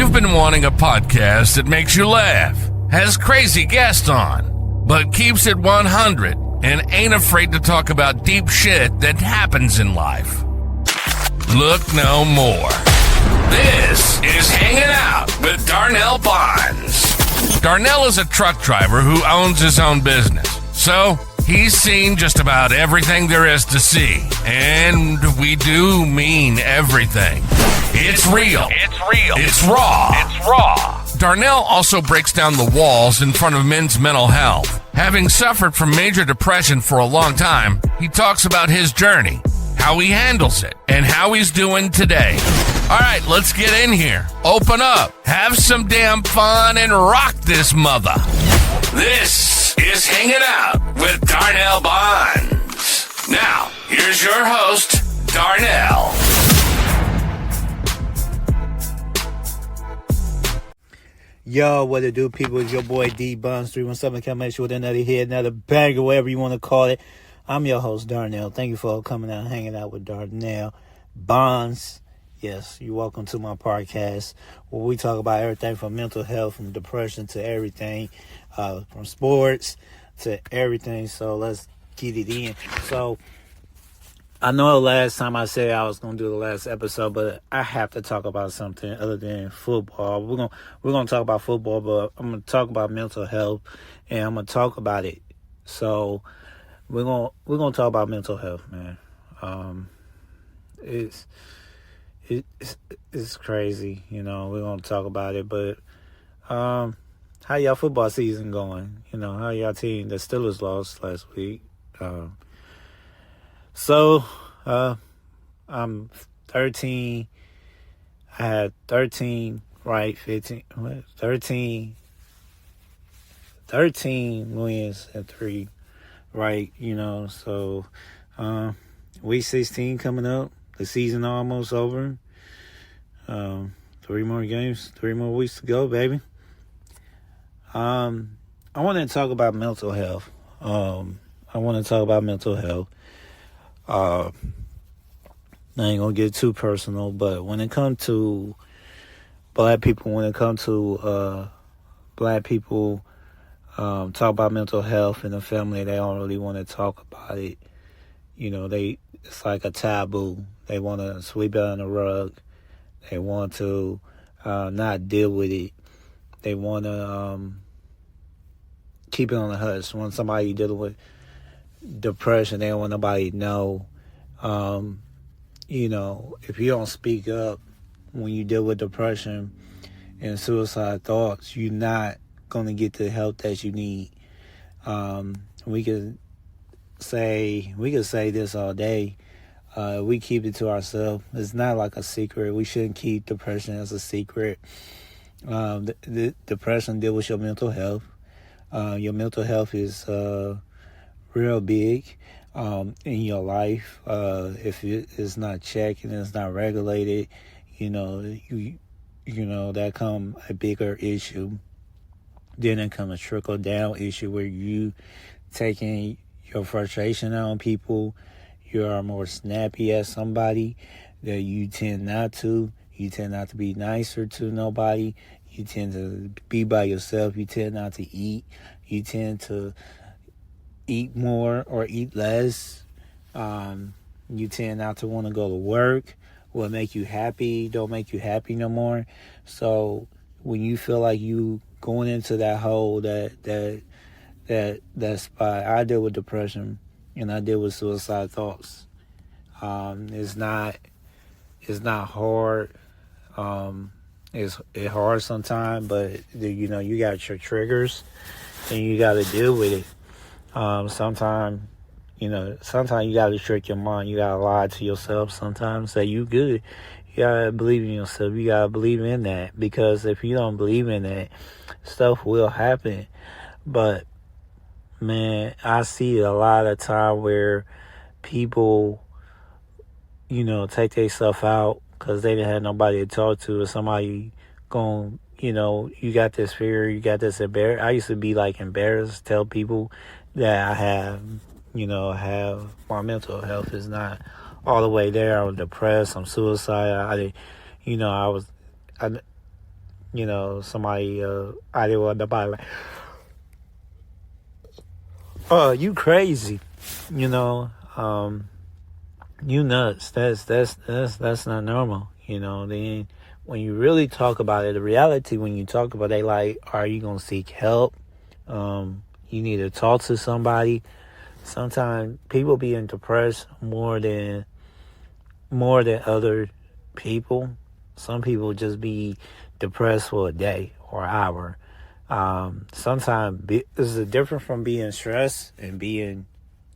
You've been wanting a podcast that makes you laugh, has crazy guests on, but keeps it 100 and ain't afraid to talk about deep shit that happens in life. Look no more. This is Hanging Out with Darnell Bonds. Darnell is a truck driver who owns his own business, so he's seen just about everything there is to see, and we do mean everything. It's real. It's real. It's raw. It's raw. Darnell also breaks down the walls in front of men's mental health. Having suffered from major depression for a long time, he talks about his journey, how he handles it, and how he's doing today. All right, let's get in here. Open up, have some damn fun, and rock this mother. This is Hanging Out with Darnell Bonds. Now, here's your host, Darnell. Yo, what it do, people? It's your boy D Bonds 317 coming at you with another hit, another banger, whatever you want to call it. I'm your host, Darnell. Thank you for coming out and hanging out with Darnell Bonds. Yes, you're welcome to my podcast where we talk about everything from mental health, from depression to everything, from sports to everything. So let's get it in. So I know last time I said I was going to do the last episode, but I have to talk about something other than football. We're gonna talk about football, but I'm going to talk about mental health, and I'm going to talk about it. So we're gonna talk about mental health, man. It's crazy, you know. We're gonna talk about it, but how y'all football season going? You know, how y'all team? The Steelers lost last week. So I'm 13. I had 13, right? 15, 13 wins and 3, right? You know, so week 16 coming up. The season almost over. 3 more games, 3 more weeks to go, baby. I want to talk about mental health. I ain't gonna get too personal, but when it comes to black people, talk about mental health in the family, they don't really want to talk about it. You know, it's like a taboo. They want to sweep it under the rug. They want to not deal with it. They want to keep it on the hush. When somebody dealing with depression, they don't want nobody to know. You know, if you don't speak up when you deal with depression and suicide thoughts, you're not going to get the help that you need. We could say this all day. We keep it to ourselves. It's not like a secret. We shouldn't keep depression as a secret. The depression deals with your mental health. Your mental health is real big in your life. If it is not checked and it's not regulated, you know that come a bigger issue. Then it come a trickle down issue where you taking your frustration out on people. You are more snappy at somebody that you tend not to. You tend not to be nicer to nobody. You tend to be by yourself. You tend not to eat. You tend to eat more or eat less. You tend not to want to go to work. What make you happy don't make you happy no more. So when you feel like you going into that hole, that spot, I deal with depression and I deal with suicide thoughts. It's not hard. It's hard sometimes, but you know, you got your triggers and you got to deal with it. Sometimes you got to trick your mind. You got to lie to yourself sometimes, say you good. You got to believe in yourself. You got to believe in that, because if you don't believe in that, stuff will happen. But man, I see a lot of time where people, you know, take their stuff out because they didn't have nobody to talk to, or somebody going, you know, you got this fear, you got this embarrassed. I used to be like embarrassed, tell people that I have my mental health is not all the way there. I'm depressed, I'm suicidal. somebody, I didn't want nobody like, oh, you crazy, you know, you nuts. That's not normal, Then when you really talk about it, the reality when you talk about it, like, are you gonna seek help? You need to talk to somebody. Sometimes people being depressed more than other people. Some people just be depressed for a day or hour. Sometimes this is different from being stressed and being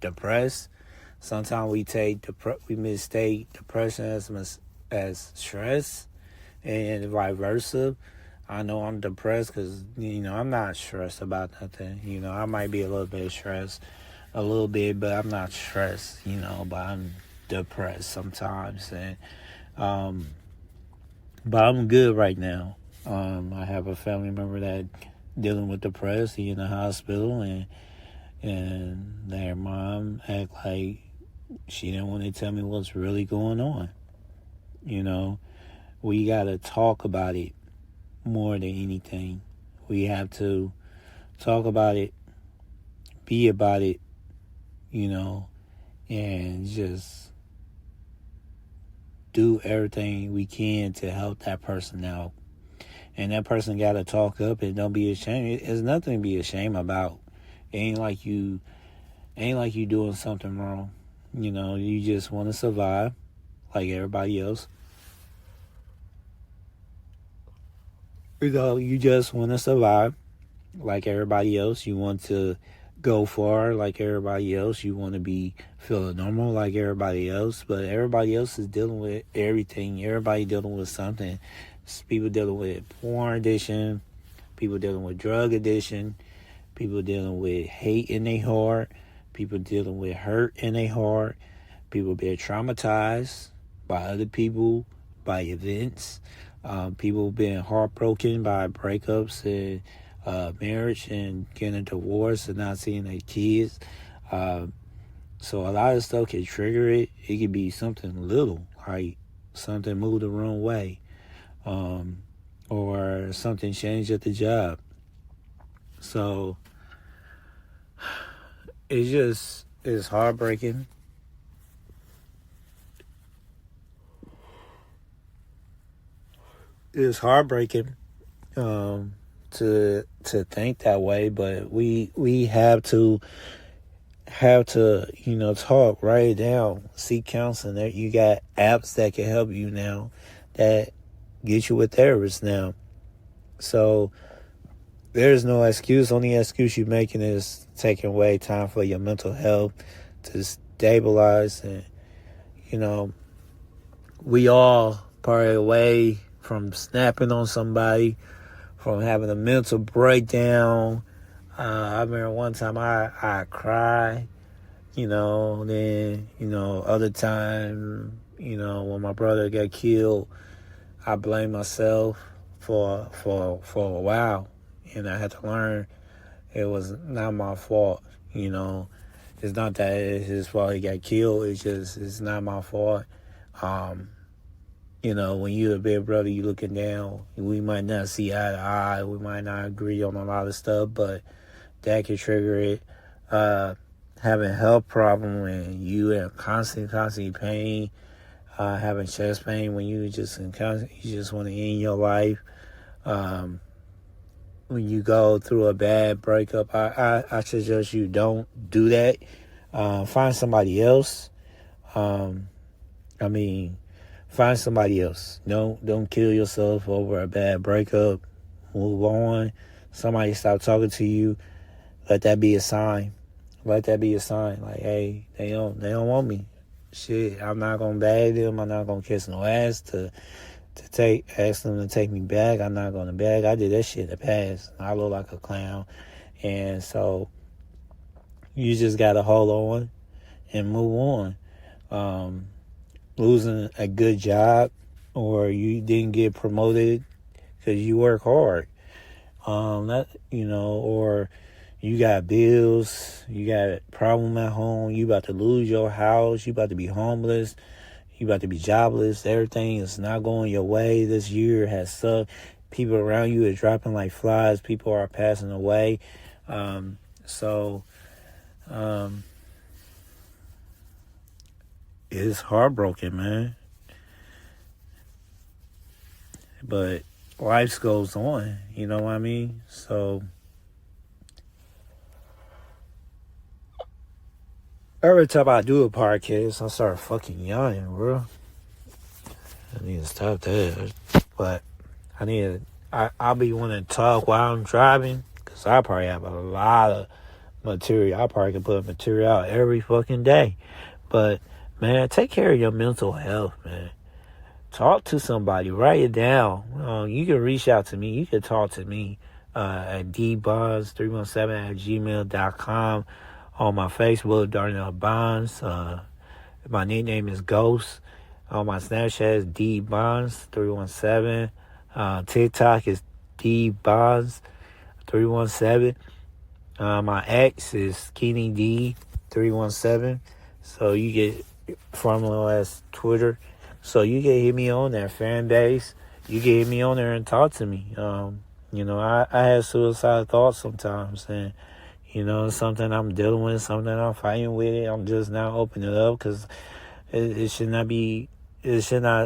depressed. Sometimes we mistake depression as stress, and vice versa. I know I'm depressed because I'm not stressed about nothing. I might be a little bit stressed, a little bit, but I'm not stressed. But I'm depressed sometimes, and but I'm good right now. I have a family member that dealing with depression. He in the hospital, and their mom act like she didn't want to tell me what's really going on. We gotta talk about it more than anything. We have to talk about it, be about it, and just do everything we can to help that person out. And that person got to talk up and don't be ashamed. There's nothing to be ashamed about. It ain't like you doing something wrong. You just want to survive like everybody else. You just want to survive like everybody else. You want to go far like everybody else. You want to be feeling normal like everybody else. But everybody else is dealing with everything. Everybody dealing with something. People dealing with porn addiction. People dealing with drug addiction. People dealing with hate in their heart. People dealing with hurt in their heart. People being traumatized by other people, by events. People being heartbroken by breakups and marriage and getting a divorce and not seeing their kids. So a lot of stuff can trigger it. It could be something little, like something moved the wrong way, or something changed at the job. So it's heartbreaking. It's heartbreaking to think that way, but we have to talk, write it down, seek counseling. There you got apps that can help you now, that get you with therapists now. So there's no excuse. Only excuse you're making is taking away time for your mental health to stabilize. And we all probably away from snapping on somebody, from having a mental breakdown. I remember one time I cried, then, other time, when my brother got killed, I blamed myself for a while, and I had to learn it was not my fault, It's not that it's his fault he got killed, it's not my fault. When you're a big brother, you looking down, we might not see eye to eye, we might not agree on a lot of stuff, but that can trigger it. Having a health problem when you have constant pain, having chest pain when you just want to end your life. When you go through a bad breakup, I suggest you don't do that. Find somebody else. Find somebody else. Don't kill yourself over a bad breakup. Move on. Somebody stop talking to you. Let that be a sign. Like, hey, they don't want me. Shit, I'm not gonna bag them. I'm not gonna kiss no ass to ask them to take me back. I'm not gonna beg. I did that shit in the past. I look like a clown, and so you just gotta hold on and move on. Losing a good job, or you didn't get promoted because you work hard. Or you got bills, you got a problem at home, you about to lose your house, you about to be homeless, you about to be jobless, everything is not going your way. This year has sucked. people around you are dropping like flies. People are passing away. It's heartbroken, man. But life goes on, you know what I mean? So every time I do a podcast, I start fucking yawning, bro. I need to stop that. But I'll be wanting to talk while I'm driving, because I probably have a lot of material. I probably can put material out every fucking day. But, man, take care of your mental health, man. Talk to somebody. Write it down. You can reach out to me. You can talk to me at dbonds317@gmail.com. On my Facebook, Darnell Bonds. My nickname is Ghost. On my Snapchat is dbonds317. TikTok is dbonds317. My ex is KeeneyD317. So you get formula as Twitter. So you can hit me on that fan base. You can hit me on there and talk to me. I have suicidal thoughts sometimes, and it's something I'm dealing with, something I'm fighting with it. I'm just now opening it up because it should not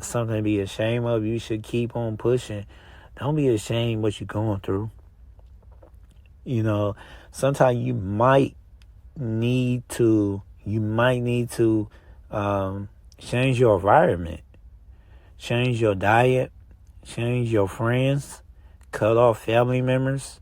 something to be ashamed of. You should keep on pushing. Don't be ashamed what you're going through. Sometimes you might need to change your environment, change your diet, change your friends, cut off family members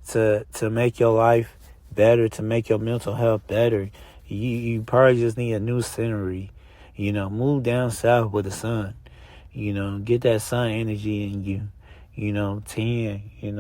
to make your life better, to make your mental health better. You probably just need a new scenery. Move down south with the sun. Get that sun energy in you. Tan. I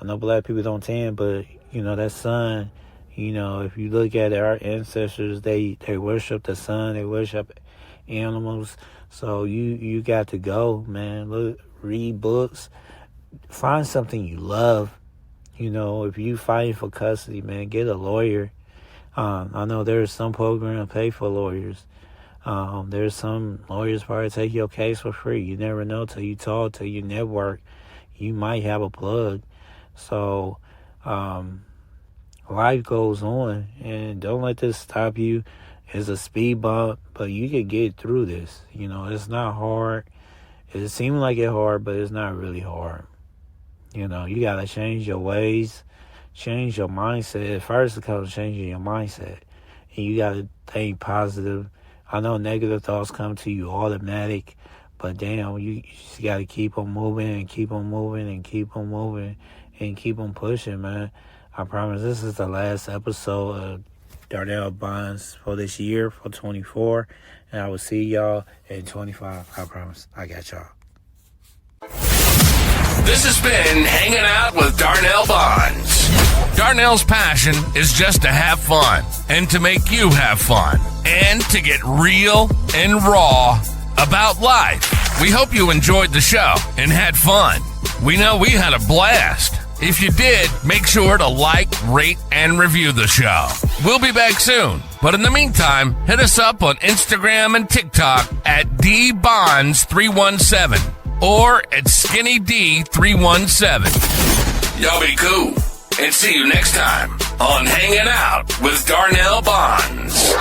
know black people don't tan, but that sun. If you look at it, our ancestors, they worship the sun. They worship animals. So you got to go, man. Look, read books. Find something you love. If you fighting for custody, man, get a lawyer. I know there's some program pay for lawyers. There's some lawyers probably take your case for free. You never know till you talk, till you network. You might have a plug. So, life goes on, and don't let this stop you. It's a speed bump, but you can get through this. It's not hard. It seems like it's hard, but it's not really hard. You got to change your ways, change your mindset. First, it comes changing your mindset. And you got to think positive. I know negative thoughts come to you automatic, but damn, you just got to keep on moving and keep on moving and keep on moving and keep on pushing, man. I promise this is the last episode of Darnell Bonds for this year, for 24. And I will see y'all in 25. I promise. I got y'all. This has been Hanging Out with Darnell Bonds. Darnell's passion is just to have fun and to make you have fun and to get real and raw about life. We hope you enjoyed the show and had fun. We know we had a blast. If you did, make sure to like, rate, and review the show. We'll be back soon. But in the meantime, hit us up on Instagram and TikTok at dbonds317 or at skinnyD317. Y'all be cool. And see you next time on Hanging Out with Darnell Bonds.